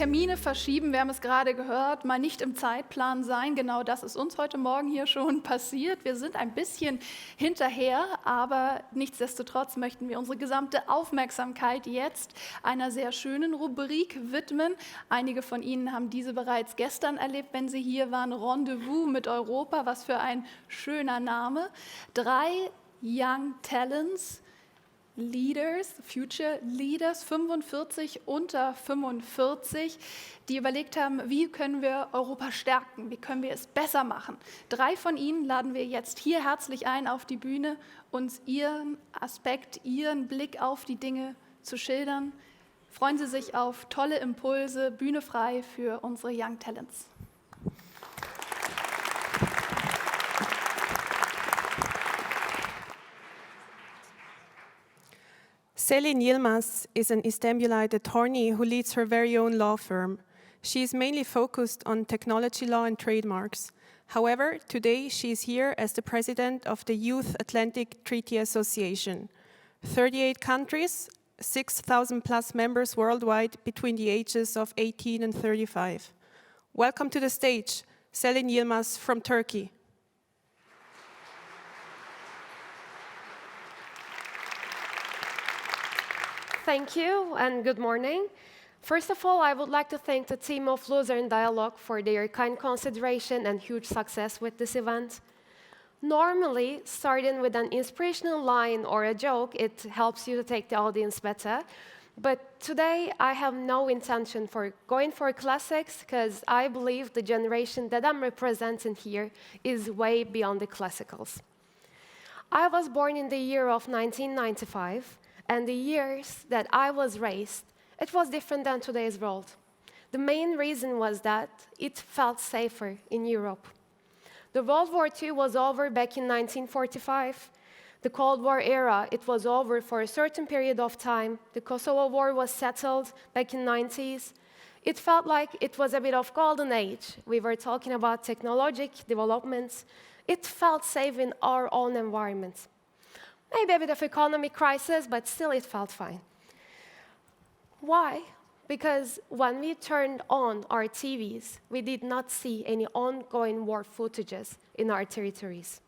Termine verschieben, wir haben es gerade gehört, mal nicht im Zeitplan sein. Genau das ist uns heute Morgen hier schon passiert. Wir sind ein bisschen hinterher, aber nichtsdestotrotz möchten wir unsere gesamte Aufmerksamkeit jetzt einer sehr schönen Rubrik widmen. Einige von Ihnen haben diese bereits gestern erlebt, wenn Sie hier waren. Rendezvous mit Europa, was für ein schöner Name. 3 Young Talents, Leaders, Future Leaders, 45 unter 45, die überlegt haben, wie können wir Europa stärken, wie können wir es besser machen. 3 von ihnen laden wir jetzt hier herzlich ein auf die Bühne, uns ihren Aspekt, ihren Blick auf die Dinge zu schildern. Freuen Sie sich auf tolle Impulse, Bühne frei für unsere Young Talents. Selin Yilmaz is an Istanbulite attorney who leads her very own law firm. She is mainly focused on technology law and trademarks. However, today she is here as the president of the Youth Atlantic Treaty Association. 38 countries, 6,000 plus members worldwide between the ages of 18 and 35. Welcome to the stage, Selin Yilmaz from Turkey. Thank you and good morning. First of all, I would like to thank the team of Lucerne Dialogue for their kind consideration and huge success with this event. Normally, starting with an inspirational line or a joke, it helps you to take the audience better. But today, I have no intention for going for classics because I believe the generation that I'm representing here is way beyond the classicals. I was born in the year of 1995. And the years that I was raised, it was different than today's world. The main reason was that it felt safer in Europe. The World War II was over back in 1945. The Cold War era, it was over for a certain period of time. The Kosovo War was settled back in the 90s. It felt like it was a bit of golden age. We were talking about technological developments. It felt safe in our own environment. Maybe a bit of economic crisis, but still it felt fine. Why? Because when we turned on our TVs, we did not see any ongoing war footages in our territories.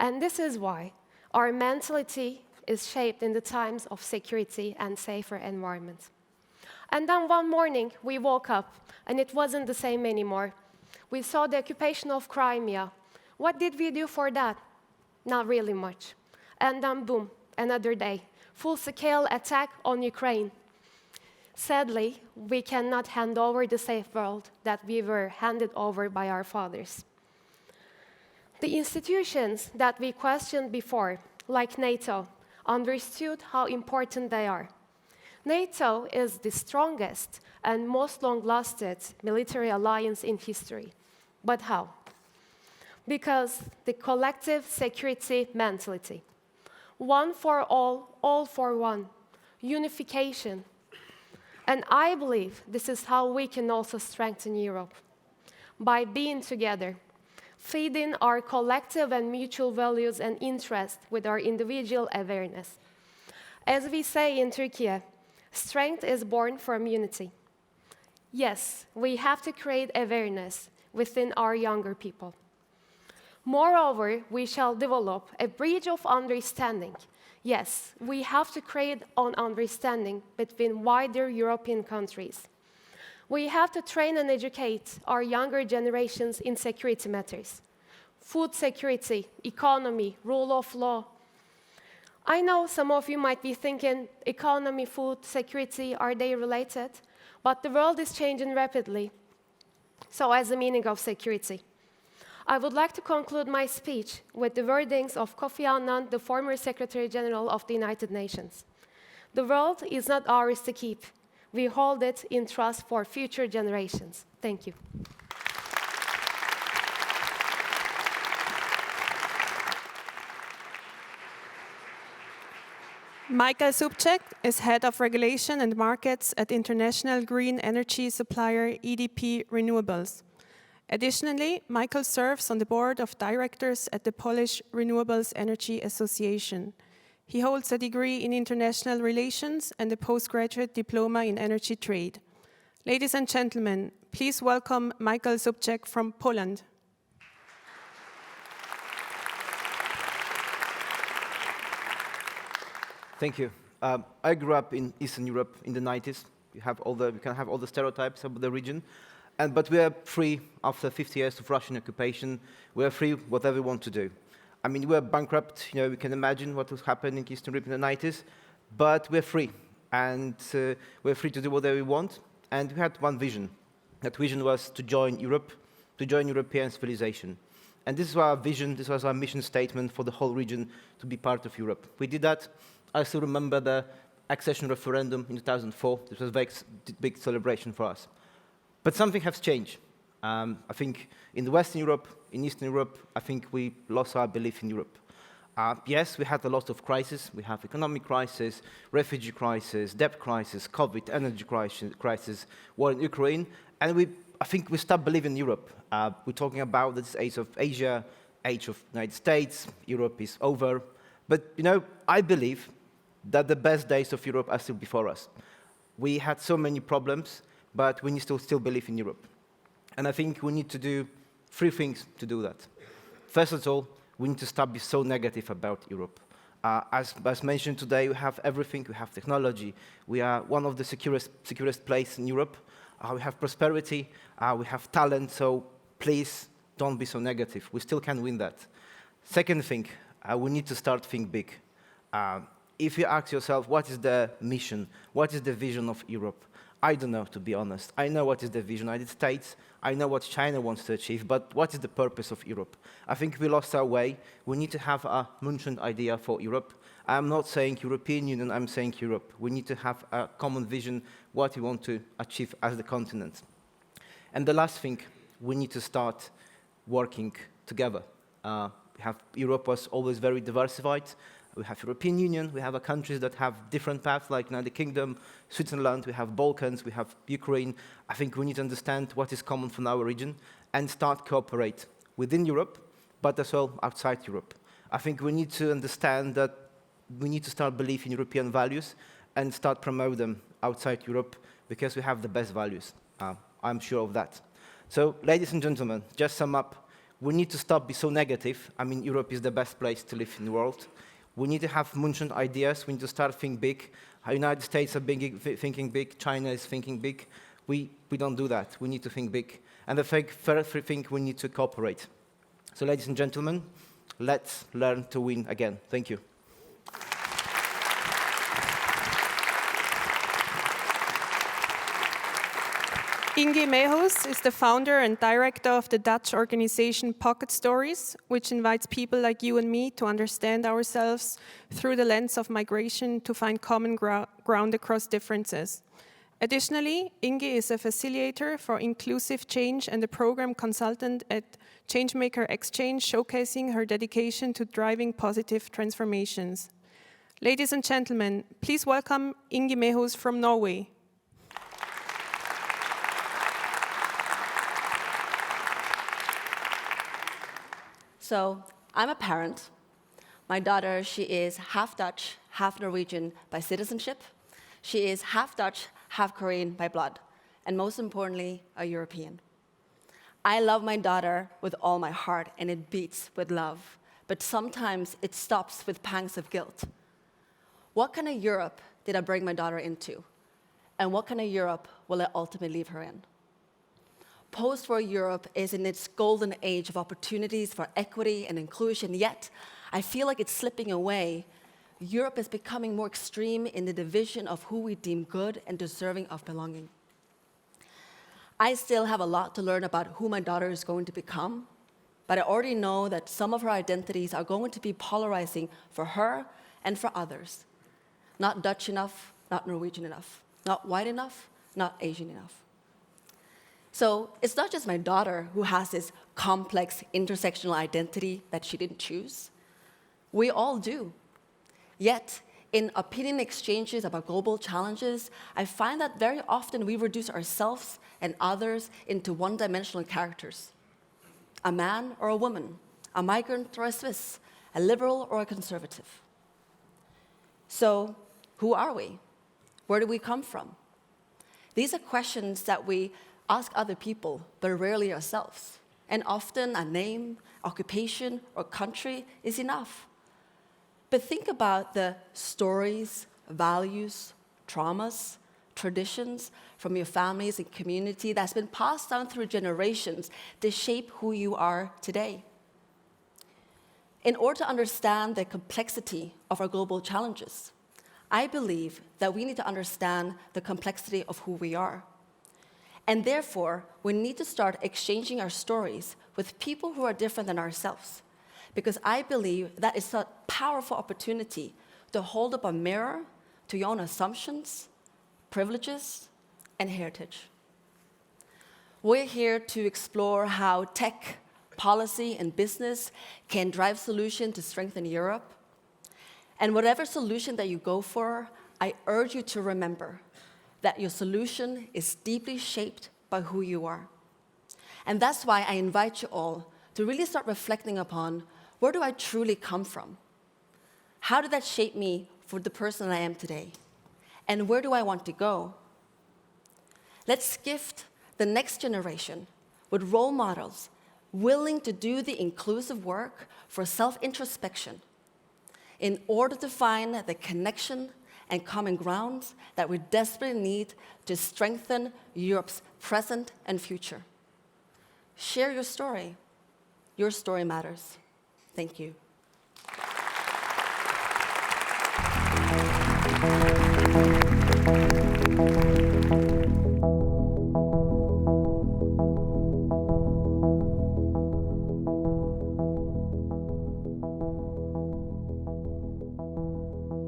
And this is why our mentality is shaped in the times of security and safer environments. And then one morning, we woke up, and it wasn't the same anymore. We saw the occupation of Crimea. What did we do for that? Not really much. And then boom, another day, full-scale attack on Ukraine. Sadly, we cannot hand over the safe world that we were handed over by our fathers. The institutions that we questioned before, like NATO, understood how important they are. NATO is the strongest and most long-lasting military alliance in history. But how? Because the collective security mentality. One for all for one, unification. And I believe this is how we can also strengthen Europe, by being together, feeding our collective and mutual values and interests with our individual awareness. As we say in Turkey, strength is born from unity. Yes, we have to create awareness within our younger people. Moreover, we shall develop a bridge of understanding. Yes, we have to create an understanding between wider European countries. We have to train and educate our younger generations in security matters. Food security, economy, rule of law. I know some of you might be thinking, economy, food, security, are they related? But the world is changing rapidly. So as the meaning of security. I would like to conclude my speech with the wordings of Kofi Annan, the former Secretary General of the United Nations. The world is not ours to keep. We hold it in trust for future generations. Thank you. Michael Subček is Head of Regulation and Markets at international green energy supplier EDP Renewables. Additionally, Michael serves on the board of directors at the Polish Renewables Energy Association. He holds a degree in international relations and a postgraduate diploma in energy trade. Ladies and gentlemen, please welcome Michael Subczek from Poland. Thank you. I grew up in Eastern Europe in the 90s. We can have all the stereotypes about the region, but we are free after 50 years of Russian occupation. We are free whatever we want to do. I mean, we were bankrupt. We can imagine what was happening in Eastern Europe in the 90s, but we're free, and we're free to do whatever we want. And we had one vision. That vision was to join Europe, to join European civilization. And this is our vision, this was our mission statement for the whole region, to be part of Europe. We did that. I still remember the accession referendum in 2004. This was a very big celebration for us. But something has changed. I think in the Western Europe, in Eastern Europe, I think we lost our belief in Europe. Yes, we had a lot of crises. We have economic crisis, refugee crisis, debt crisis, COVID, energy crisis, war in Ukraine, and I think we stopped believing in Europe. We're talking about this age of Asia, age of United States. Europe is over. But I believe that the best days of Europe are still before us. We had so many problems, but we need to still believe in Europe. And I think we need to do 3 things to do that. First of all, we need to stop being so negative about Europe. As mentioned today, we have everything. We have technology. We are one of the securest places in Europe. We have prosperity. We have talent. So please don't be so negative. We still can win that. Second thing, we need to start think big. If you ask yourself, what is the mission? What is the vision of Europe? I don't know, to be honest. I know what is the vision of the United States. I know what China wants to achieve, but what is the purpose of Europe? I think we lost our way. We need to have a München idea for Europe. I'm not saying European Union, I'm saying Europe. We need to have a common vision, what we want to achieve as the continent. And the last thing, we need to start working together. Europe was always very diversified. We have European Union, we have countries that have different paths, like United Kingdom, Switzerland, we have Balkans, we have Ukraine. I think we need to understand what is common from our region and start cooperate within Europe, but as well outside Europe. I think we need to understand that we need to start believing in European values and start promote them outside Europe because we have the best values. I'm sure of that. So, ladies and gentlemen, just sum up, we need to stop being so negative. I mean, Europe is the best place to live in the world. We need to have München ideas. We need to start thinking big. The United States are thinking big. China is thinking big. We don't do that. We need to think big. And the third thing, we need to cooperate. So, ladies and gentlemen, let's learn to win again. Thank you. Inge Meehus is the founder and director of the Dutch organization Pocket Stories, which invites people like you and me to understand ourselves through the lens of migration to find common ground across differences. Additionally, Inge is a facilitator for inclusive change and a program consultant at Changemaker Exchange, showcasing her dedication to driving positive transformations. Ladies and gentlemen, please welcome Inge Meehus from Norway. So I'm a parent. My daughter, she is half Dutch, half Norwegian by citizenship. She is half Dutch, half Korean by blood, and most importantly, a European. I love my daughter with all my heart, and it beats with love, but sometimes it stops with pangs of guilt. What kind of Europe did I bring my daughter into? And what kind of Europe will I ultimately leave her in? Post-war Europe is in its golden age of opportunities for equity and inclusion, yet I feel like it's slipping away. Europe is becoming more extreme in the division of who we deem good and deserving of belonging. I still have a lot to learn about who my daughter is going to become, but I already know that some of her identities are going to be polarizing for her and for others. Not Dutch enough, not Norwegian enough, not white enough, not Asian enough. So it's not just my daughter who has this complex intersectional identity that she didn't choose. We all do. Yet, in opinion exchanges about global challenges, I find that very often we reduce ourselves and others into one-dimensional characters. A man or a woman, a migrant or a Swiss, a liberal or a conservative. So, who are we? Where do we come from? These are questions that we ask other people, but rarely ourselves. And often a name, occupation, or country is enough. But think about the stories, values, traumas, traditions from your families and community that's been passed down through generations to shape who you are today. In order to understand the complexity of our global challenges, I believe that we need to understand the complexity of who we are. And therefore, we need to start exchanging our stories with people who are different than ourselves, because I believe that is a powerful opportunity to hold up a mirror to your own assumptions, privileges, and heritage. We're here to explore how tech, policy, and business can drive solutions to strengthen Europe. And whatever solution that you go for, I urge you to remember that your solution is deeply shaped by who you are. And that's why I invite you all to really start reflecting upon, where do I truly come from? How did that shape me for the person I am today? And where do I want to go? Let's gift the next generation with role models willing to do the inclusive work for self-introspection in order to find the connection and common grounds that we desperately need to strengthen Europe's present and future. Share your story. Your story matters. Thank you.